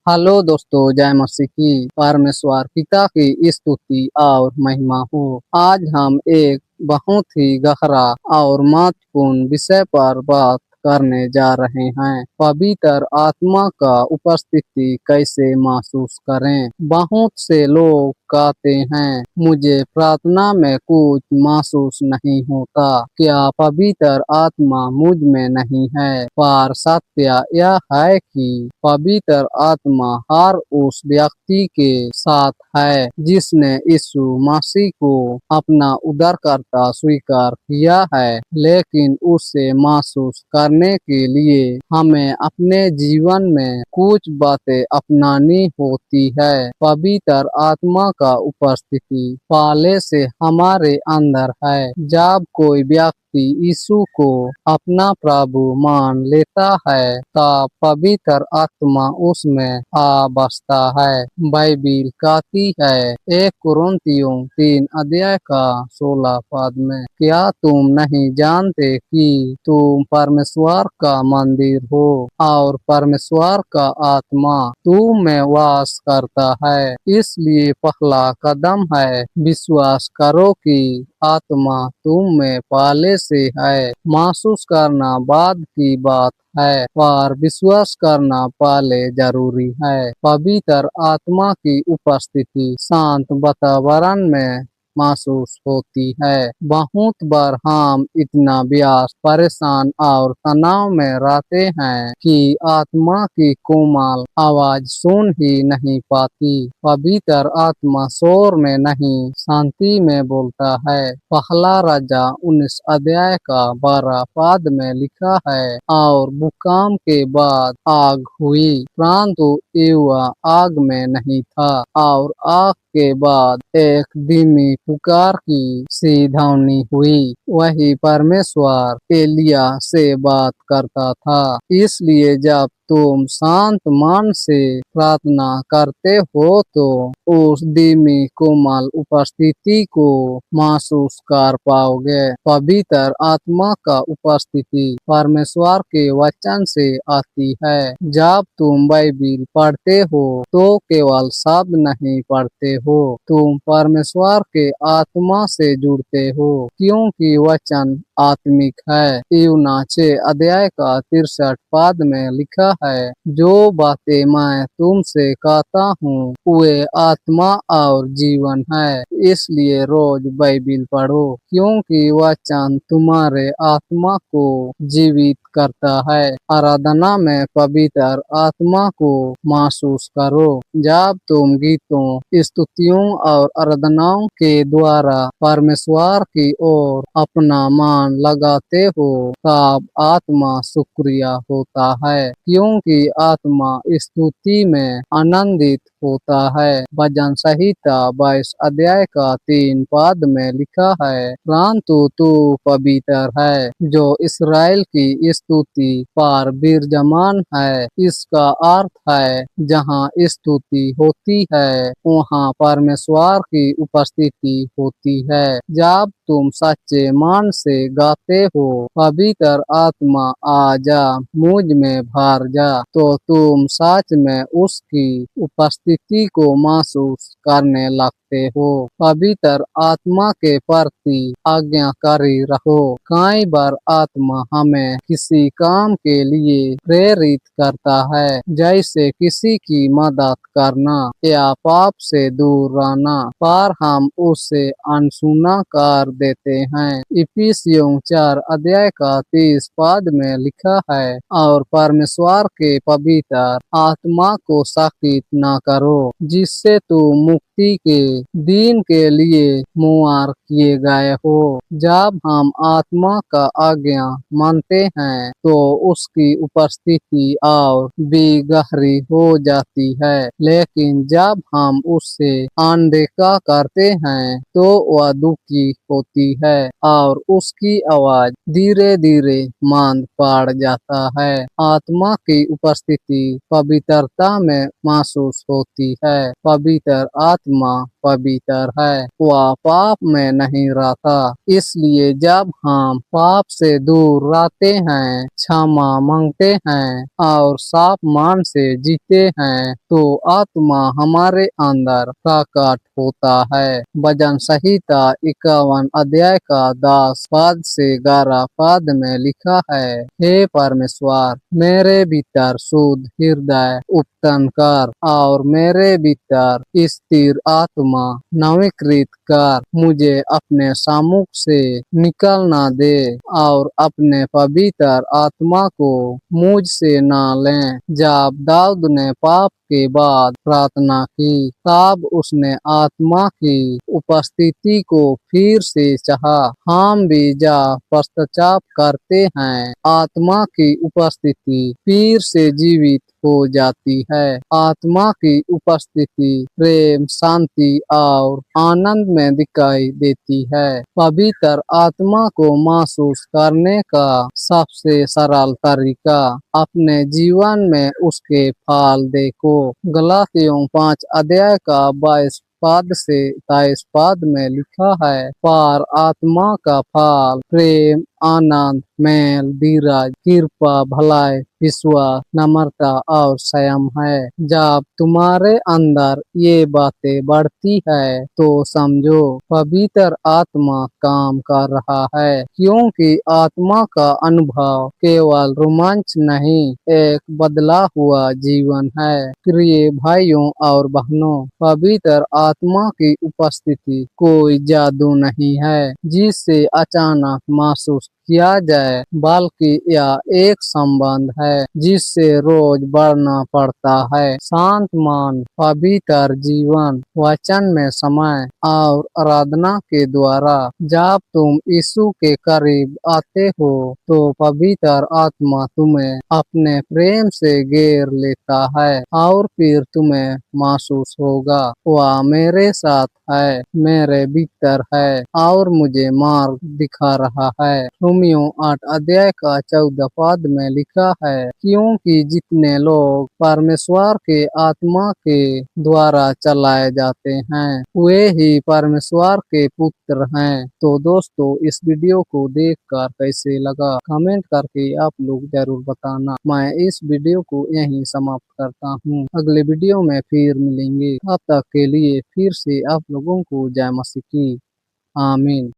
Hello दोस्तों, जय मसीह की परमेश्वर पिता की स्तुति और महिमा हो। आज हम एक बहुत ही गहरा और महत्वपूर्ण विषय पर बात करने जा रहे हैं। पवित्र आत्मा का उपस्थिति कैसे महसूस करें। बहुत से लोग कहते हैं, मुझे प्रार्थना में कुछ महसूस नहीं होता। क्या पवित्र आत्मा मुझ में नहीं है? पर सत्य यह है कि पवित्र आत्मा हर उस व्यक्ति के साथ है जिसने यीशु मसीह को अपना उद्धारकर्ता स्वीकार किया है। लेकिन उसे महसूस करने के लिए हमें अपने जीवन में कुछ बातें अपनानी होती है। पवित्र आत्मा का उपस्थिति पहले से हमारे अंदर है। जब कोई व्यक्ति यीशु को अपना प्रभु मान लेता है तब पवित्र आत्मा उसमें आ बसता है। बाइबिल कहती है 1 कुरिन्थियों 3 अध्याय का 16 पद में, क्या तुम नहीं जानते कि तुम परमेश्वर का मंदिर हो और परमेश्वर का आत्मा तुम में वास करता है। इसलिए पहला कदम है विश्वास करो कि आत्मा तुम में पहले से है। महसूस करना बाद की बात है, पर विश्वास करना पहले जरूरी है। पवित्र आत्मा की उपस्थिति शांत वातावरण में महसूस होती है। बहुत बार हम इतना व्यस्त, परेशान और तनाव में रहते हैं कि आत्मा की कोमल आवाज सुन ही नहीं पाती। पवित्र आत्मा शोर में नहीं, शांति में बोलता है। पहला राजा 19 अध्याय का 12 पद में लिखा है, और भूकंप के बाद आग हुई, परंतु यहोवा आग में नहीं था, और आग के बाद एक धीमी पुकार की सी ध्वनि हुई। वही परमेश्वर एलिया से बात करता था। इसलिए जब तुम शांत मन से प्रार्थना करते हो तो उस धीमी कोमल उपस्थिति को महसूस कर पाओगे। पवित्र आत्मा का उपस्थिति परमेश्वर के वचन से आती है। जब तुम बाइबिल पढ़ते हो तो केवल शब्द नहीं पढ़ते हो, तुम परमेश्वर के आत्मा से जुड़ते हो, क्योंकि वचन आत्मिक है। यूहन्ना 6 अध्याय का 63 पद में लिखा है, जो बातें मैं तुमसे कहता हूँ वे आत्मा और जीवन है। इसलिए रोज बाइबिल पढ़ो, क्योंकि वचन तुम्हारे आत्मा को जीवित करता है। आराधना में पवित्र आत्मा को महसूस करो। जब तुम गीतों, स्तुतियों और आराधनाओं के द्वारा परमेश्वर की ओर अपना मन लगाते हो तब आत्मा शुक्रिया होता है, क्योंकि आत्मा स्तुति में आनंदित होता है। भजन संहिता 22 अध्याय का 3 पद में लिखा है, परंतु तू पवित्र है, जो इसराइल की स्तुति पर विराजमान है। इसका अर्थ है जहाँ स्तुति होती है वहाँ परमेश्वर की उपस्थिति होती है। जब तुम सच्चे मन से गाते हो, पवित्र आत्मा आ जा, मुझ में भर जा, तो तुम सच में उसकी उपस्थिति को महसूस करने लगते हो। पवित्र आत्मा के प्रति आज्ञाकारी रहो। कई बार आत्मा हमें किसी काम के लिए प्रेरित करता है, जैसे किसी की मदद करना या पाप से दूर रहना, पर हम उससे अनसुना कर देते हैं। इफिसियों 4 अध्याय का 30 पद में लिखा है, और परमेश्वर के पवित्र आत्मा को साकित न करो, जिससे तुम मुक्ति के दिन के लिए मुआर किए गए हो। जब हम आत्मा का आज्ञा मानते हैं तो उसकी उपस्थिति और भी गहरी हो जाती है, लेकिन जब हम उससे अनदेखा करते हैं तो वह दुखी होती है और उसकी आवाज धीरे धीरे मंद पड़ जाता है। आत्मा की उपस्थिति पवित्रता में महसूस होती है। पवित्र आत्मा पवित्र है, वह पाप में नहीं रहता। इसलिए जब हम पाप से दूर रहते हैं, क्षमा मांगते हैं और साफ मन से जीते हैं, तो आत्मा हमारे अंदर प्रकट होता है। भजन संहिता 51 अध्याय का 10 पद से 11 पद में लिखा है, हे परमेश्वर, मेरे भीतर शुद्ध हृदय उत्पन्न कर और मेरे भीतर स्थिर आत्मा नवीकृत कर। मुझे अपने सम्मुख से निकलना दे और अपने पवित्र आत्मा को मुझ से न लें। जब दाऊद ने पाप के बाद प्रार्थना की, तब उसने आत्मा की उपस्थिति को फिर से चाहा। हम भी जब पश्चाताप करते हैं, आत्मा की उपस्थिति फिर से जीवित हो जाती है। आत्मा की उपस्थिति प्रेम, शांति और आनंद में दिखाई देती है। पवित्र आत्मा को महसूस करने का सबसे सरल तरीका अपने जीवन में उसके फल देखो। गलातियों 5 अध्याय का 22 पद से 23 पद में लिखा है, पर आत्मा का फल प्रेम, आनंद, मेल, धीरज, कृपा, भलाई, विश्वास, नम्रता और संयम है। जब तुम्हारे अंदर ये बातें बढ़ती है, तो समझो पवित्र आत्मा काम कर रहा है, क्योंकि आत्मा का अनुभव केवल रोमांच नहीं, एक बदला हुआ जीवन है। प्रिय भाइयों और बहनों, पवित्र आत्मा की उपस्थिति कोई जादू नहीं है जिससे अचानक महसूस किया जाए, बल्कि यह एक संबंध है जिससे रोज बढ़ना पड़ता है। शांत मन, पवित्र जीवन, वचन में समय और आराधना के द्वारा जब तुम यीशु के करीब आते हो, तो पवित्र आत्मा तुम्हें अपने प्रेम से घेर लेता है और फिर तुम्हें महसूस होगा, वह मेरे साथ है, मेरे भीतर है और मुझे मार्ग दिखा रहा है। रोमियो 8 अध्याय का 14 पद में लिखा है, क्योंकि जितने लोग परमेश्वर के आत्मा के द्वारा चलाए जाते हैं, वे ही परमेश्वर के पुत्र हैं। तो दोस्तों, इस वीडियो को देखकर कैसे लगा, कमेंट करके आप लोग जरूर बताना। मैं इस वीडियो को यहीं समाप्त करता हूँ। अगले वीडियो में फिर मिलेंगे। तब तक के लिए फिर से आप लोगों को जय मसीह की। आमीन।